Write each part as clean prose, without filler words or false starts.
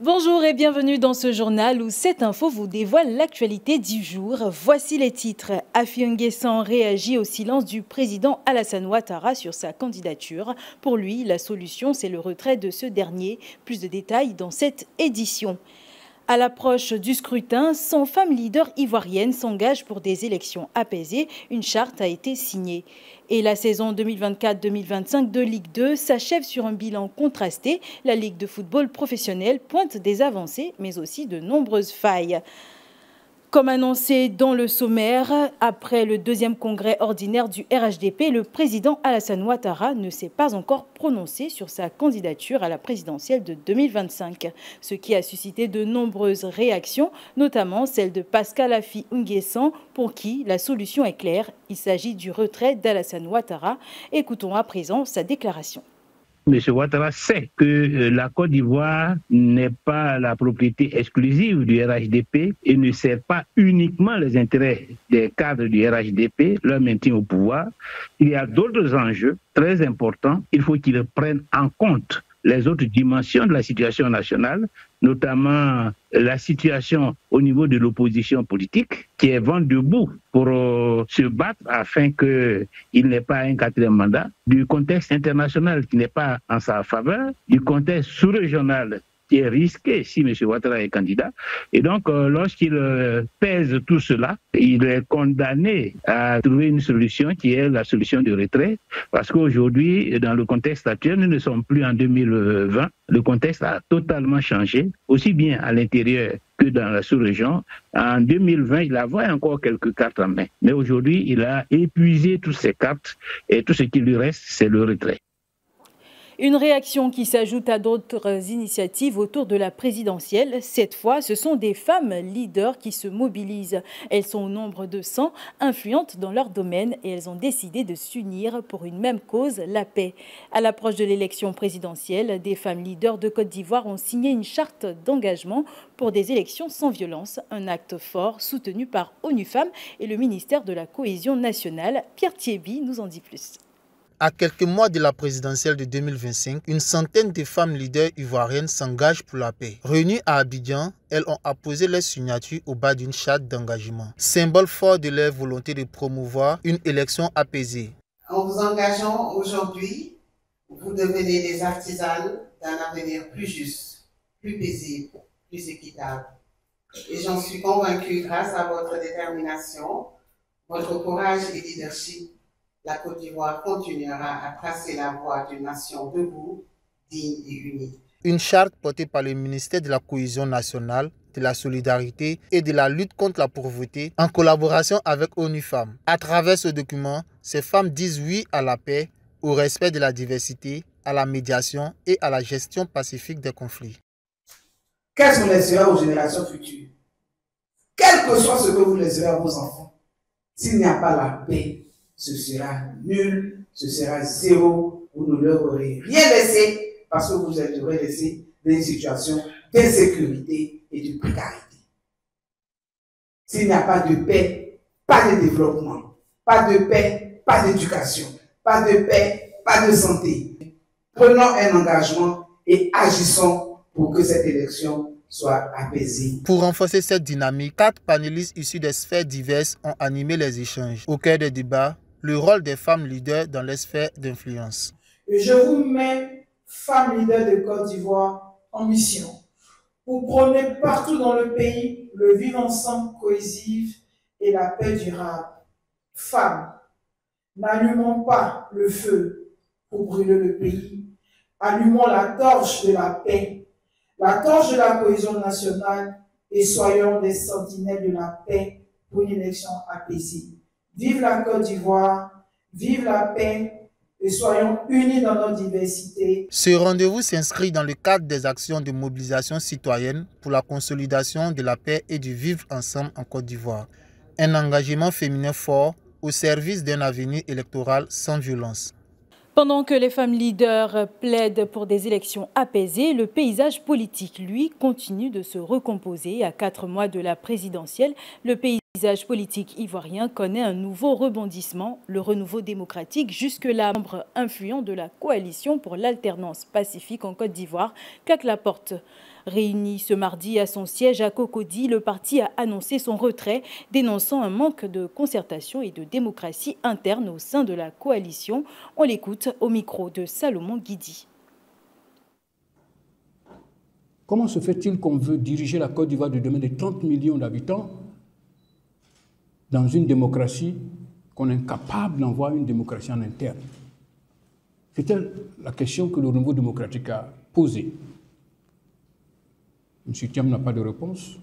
Bonjour et bienvenue dans ce journal où cette info vous dévoile l'actualité du jour. Voici les titres. Afi N'Guessan réagit au silence du président Alassane Ouattara sur sa candidature. Pour lui, la solution, c'est le retrait de ce dernier. Plus de détails dans cette édition. À l'approche du scrutin, 100 femmes leaders ivoiriennes s'engagent pour des élections apaisées. Une charte a été signée. Et la saison 2024-2025 de Ligue 2 s'achève sur un bilan contrasté. La Ligue de football professionnel pointe des avancées, mais aussi de nombreuses failles. Comme annoncé dans le sommaire, après le deuxième congrès ordinaire du RHDP, le président Alassane Ouattara ne s'est pas encore prononcé sur sa candidature à la présidentielle de 2025, ce qui a suscité de nombreuses réactions, notamment celle de Pascal Afi N'Guessan, pour qui la solution est claire. Il s'agit du retrait d'Alassane Ouattara. Écoutons à présent sa déclaration. M. Ouattara sait que la Côte d'Ivoire n'est pas la propriété exclusive du RHDP et ne sert pas uniquement les intérêts des cadres du RHDP, leur maintien au pouvoir. Il y a d'autres enjeux très importants. Il faut qu'ils prennent en compte les autres dimensions de la situation nationale, notamment la situation au niveau de l'opposition politique, qui est vent debout pour se battre afin qu'il n'ait pas un quatrième mandat, du contexte international qui n'est pas en sa faveur, du contexte sous-régional qui est risqué si M. Ouattara est candidat. Et donc, lorsqu'il pèse tout cela, il est condamné à trouver une solution qui est la solution du retrait. Parce qu'aujourd'hui, dans le contexte actuel, nous ne sommes plus en 2020. Le contexte a totalement changé, aussi bien à l'intérieur que dans la sous-région. En 2020, il avait encore quelques cartes en main. Mais aujourd'hui, il a épuisé toutes ses cartes et tout ce qui lui reste, c'est le retrait. Une réaction qui s'ajoute à d'autres initiatives autour de la présidentielle. Cette fois, ce sont des femmes leaders qui se mobilisent. Elles sont au nombre de 100, influentes dans leur domaine et elles ont décidé de s'unir pour une même cause, la paix. À l'approche de l'élection présidentielle, des femmes leaders de Côte d'Ivoire ont signé une charte d'engagement pour des élections sans violence. Un acte fort soutenu par ONU Femmes et le ministère de la Cohésion nationale. Pierre Thierry nous en dit plus. À quelques mois de la présidentielle de 2025, une centaine de femmes leaders ivoiriennes s'engagent pour la paix. Réunies à Abidjan, elles ont apposé leur signature au bas d'une charte d'engagement, symbole fort de leur volonté de promouvoir une élection apaisée. En vous engageant aujourd'hui, vous devenez des artisans d'un avenir plus juste, plus paisible, plus équitable. Et j'en suis convaincue, grâce à votre détermination, votre courage et leadership, la Côte d'Ivoire continuera à tracer la voie d'une nation debout, digne et unie. Une charte portée par le ministère de la Cohésion nationale, de la solidarité et de la lutte contre la pauvreté en collaboration avec ONU Femmes. À travers ce document, ces femmes disent oui à la paix, au respect de la diversité, à la médiation et à la gestion pacifique des conflits. Qu'est-ce qu'on laissera aux générations futures? Quel que soit ce que vous laisserez à vos enfants, s'il n'y a pas la paix, ce sera nul, ce sera zéro, vous ne leur aurez rien laissé parce que vous aurez laissé des situations d'insécurité et de précarité. S'il n'y a pas de paix, pas de développement, pas de paix, pas d'éducation, pas de paix, pas de santé. Prenons un engagement et agissons pour que cette élection soit apaisée. Pour renforcer cette dynamique, 4 panélistes issus des sphères diverses ont animé les échanges. Au cœur des débats, le rôle des femmes leaders dans les sphères d'influence. Et je vous mets, femmes leaders de Côte d'Ivoire, en mission pour prôner partout dans le pays le vivre ensemble cohésif et la paix durable. Femmes, n'allumons pas le feu pour brûler le pays, allumons la torche de la paix, la torche de la cohésion nationale et soyons des sentinelles de la paix pour une élection apaisée. Vive la Côte d'Ivoire, vive la paix et soyons unis dans notre diversité. Ce rendez-vous s'inscrit dans le cadre des actions de mobilisation citoyenne pour la consolidation de la paix et du vivre ensemble en Côte d'Ivoire. Un engagement féminin fort au service d'un avenir électoral sans violence. Pendant que les femmes leaders plaident pour des élections apaisées, le paysage politique, lui, continue de se recomposer. À 4 mois de la présidentielle, le pays Le paysage politique ivoirien connaît un nouveau rebondissement. Le Renouveau démocratique, jusque-là membre influent de la coalition pour l'alternance pacifique en Côte d'Ivoire, claque la porte. Réuni ce mardi à son siège à Cocody, le parti a annoncé son retrait, dénonçant un manque de concertation et de démocratie interne au sein de la coalition. On l'écoute au micro de Salomon Guidi. Comment se fait-il qu'on veut diriger la Côte d'Ivoire de demain de 30 millions d'habitants dans une démocratie qu'on est incapable d'envoyer une démocratie en interne? C'était la question que le Renouveau démocratique a posée. M. Thiam n'a pas de réponse.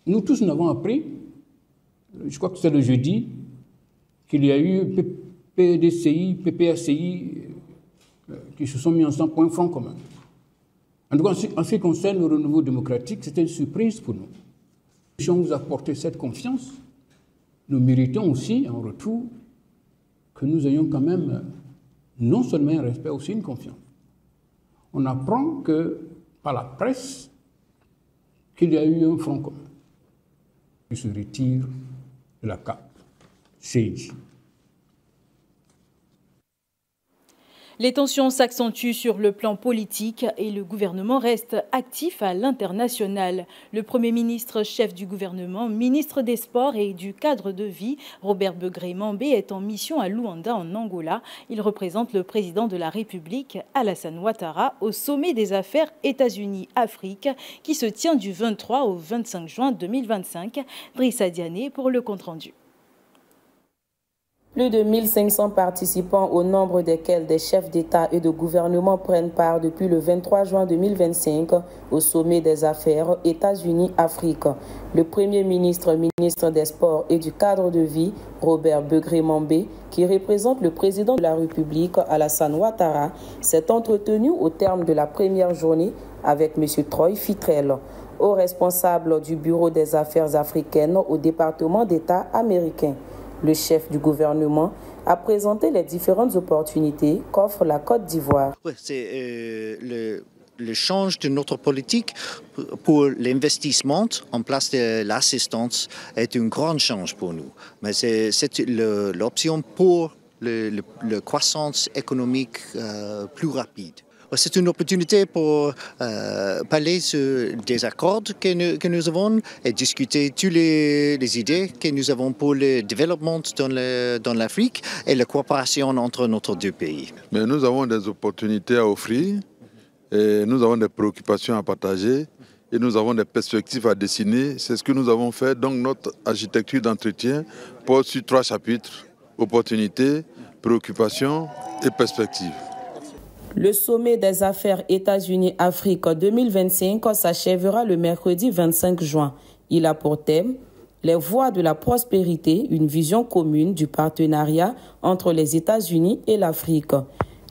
Nous tous, nous avons appris, je crois que c'est le jeudi, qu'il y a eu PDCI, PPACI qui se sont mis ensemble pour un front commun. En tout cas, en ce qui concerne le Renouveau démocratique, c'était une surprise pour nous. Si on vous a apporté cette confiance, nous méritons aussi, en retour, que nous ayons quand même non seulement un respect, aussi une confiance. On apprend que, par la presse, qu'il y a eu un front commun qui se retire de la CAP, CEJ. Les tensions s'accentuent sur le plan politique et le gouvernement reste actif à l'international. Le Premier ministre, chef du gouvernement, ministre des Sports et du cadre de vie, Robert Begré-Mambé, est en mission à Luanda, en Angola. Il représente le président de la République, Alassane Ouattara, au sommet des affaires États-Unis-Afrique qui se tient du 23 au 25 juin 2025. Drissa Diané pour le compte-rendu. Plus de 1500 participants, au nombre desquels des chefs d'État et de gouvernement, prennent part depuis le 23 juin 2025 au sommet des affaires États-Unis-Afrique. Le Premier ministre, ministre des Sports et du cadre de vie, Robert Begré-Mambé, qui représente le président de la République, Alassane Ouattara, s'est entretenu au terme de la première journée avec M. Troy Fitrel, haut responsable du Bureau des affaires africaines au département d'État américain. Le chef du gouvernement a présenté les différentes opportunités qu'offre la Côte d'Ivoire. Oui, c'est le change de notre politique pour l'investissement en place de l'assistance est un grand change pour nous. Mais c'est l'option pour la croissance économique plus rapide. C'est une opportunité pour parler des accords que nous avons et discuter toutes les idées que nous avons pour le développement dans l'Afrique et la coopération entre nos deux pays. Mais nous avons des opportunités à offrir, et nous avons des préoccupations à partager et nous avons des perspectives à dessiner. C'est ce que nous avons fait. Donc notre architecture d'entretien porte sur 3 chapitres: opportunités, préoccupations et perspectives. Le sommet des affaires États-Unis-Afrique 2025 s'achèvera le mercredi 25 juin. Il a pour thème les voies de la prospérité, une vision commune du partenariat entre les États-Unis et l'Afrique.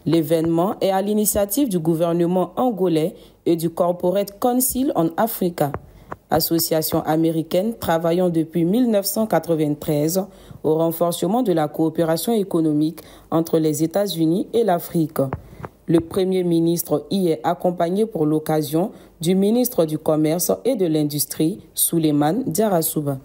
L'événement est à l'initiative du gouvernement angolais et du Corporate Council on Africa, association américaine travaillant depuis 1993 au renforcement de la coopération économique entre les États-Unis et l'Afrique. Le Premier ministre y est accompagné pour l'occasion du ministre du Commerce et de l'Industrie, Souleymane Diarrassouba.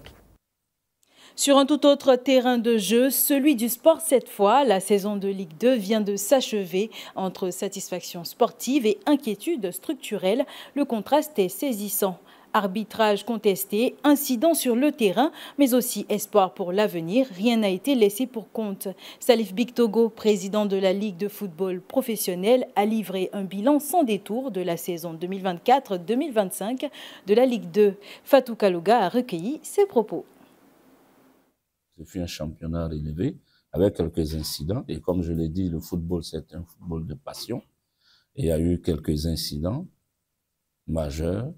Sur un tout autre terrain de jeu, celui du sport cette fois, la saison de Ligue 2 vient de s'achever. Entre satisfaction sportive et inquiétude structurelle, le contraste est saisissant. Arbitrage contesté, incidents sur le terrain, mais aussi espoir pour l'avenir, rien n'a été laissé pour compte. Salif Bictogo, président de la Ligue de football professionnel, a livré un bilan sans détour de la saison 2024-2025 de la Ligue 2. Fatou Kalouga a recueilli ses propos. Ce fut un championnat relevé avec quelques incidents. Et comme je l'ai dit, le football, c'est un football de passion. Et il y a eu quelques incidents majeurs.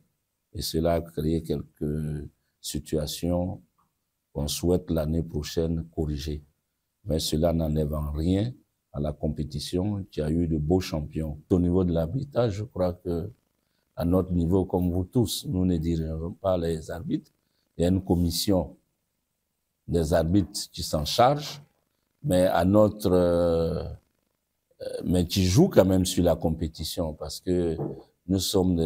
Et cela a créé quelques situations qu'on souhaite l'année prochaine corriger. Mais cela n'enlève en rien à la compétition qui a eu de beaux champions. Au niveau de l'arbitrage, je crois que à notre niveau, comme vous tous, nous ne dirigeons pas les arbitres. Il y a une commission des arbitres qui s'en charge, mais mais qui joue quand même sur la compétition parce que nous sommes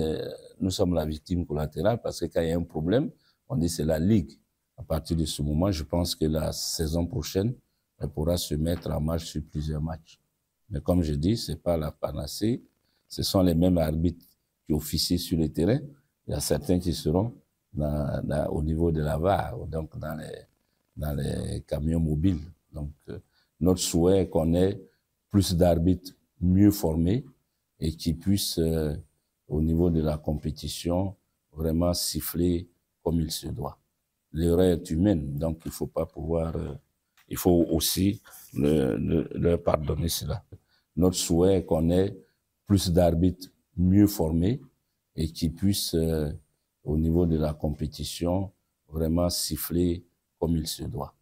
la victime collatérale parce que quand il y a un problème, on dit c'est la Ligue À partir de ce moment, je pense que la saison prochaine, elle pourra se mettre en marche sur plusieurs matchs. Mais comme je dis, ce n'est pas la panacée. Ce sont les mêmes arbitres qui officient sur le terrain. Il y a certains qui seront au niveau de la VAR, donc dans les camions mobiles. Donc, notre souhait est qu'on ait plus d'arbitres mieux formés et qui puissent, au niveau de la compétition, vraiment siffler comme il se doit. L'erreur est humaine, donc il faut pas pouvoir... il faut aussi leur pardonner cela. Notre souhait est qu'on ait plus d'arbitres mieux formés et qui puissent, au niveau de la compétition, vraiment siffler comme il se doit.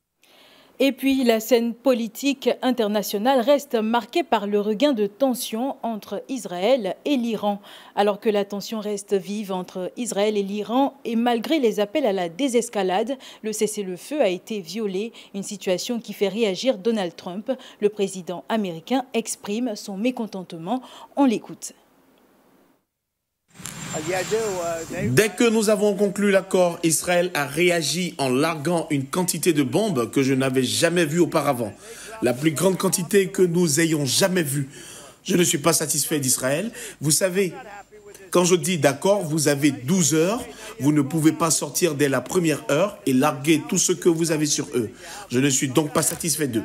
Et puis, la scène politique internationale reste marquée par le regain de tensions entre Israël et l'Iran. Alors que la tension reste vive entre Israël et l'Iran, et malgré les appels à la désescalade, le cessez-le-feu a été violé, une situation qui fait réagir Donald Trump. Le président américain exprime son mécontentement. On l'écoute. Dès que nous avons conclu l'accord, Israël a réagi en larguant une quantité de bombes que je n'avais jamais vue auparavant. La plus grande quantité que nous ayons jamais vue. Je ne suis pas satisfait d'Israël. Vous savez, quand je dis d'accord, vous avez 12 heures. Vous ne pouvez pas sortir dès la première heure et larguer tout ce que vous avez sur eux. Je ne suis donc pas satisfait d'eux.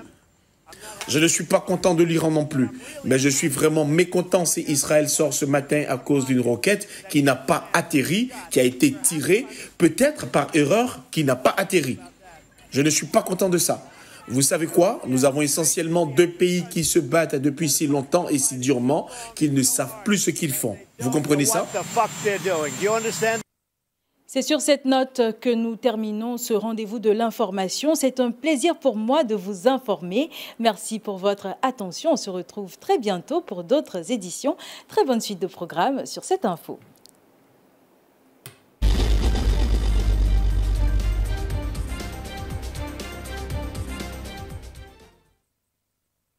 Je ne suis pas content de l'Iran non plus, mais je suis vraiment mécontent si Israël sort ce matin à cause d'une roquette qui n'a pas atterri, qui a été tirée, peut-être par erreur, qui n'a pas atterri. Je ne suis pas content de ça. Vous savez quoi? Nous avons essentiellement deux pays qui se battent depuis si longtemps et si durement qu'ils ne savent plus ce qu'ils font. Vous comprenez ça? C'est sur cette note que nous terminons ce rendez-vous de l'information. C'est un plaisir pour moi de vous informer. Merci pour votre attention. On se retrouve très bientôt pour d'autres éditions. Très bonne suite de programmes sur cette info.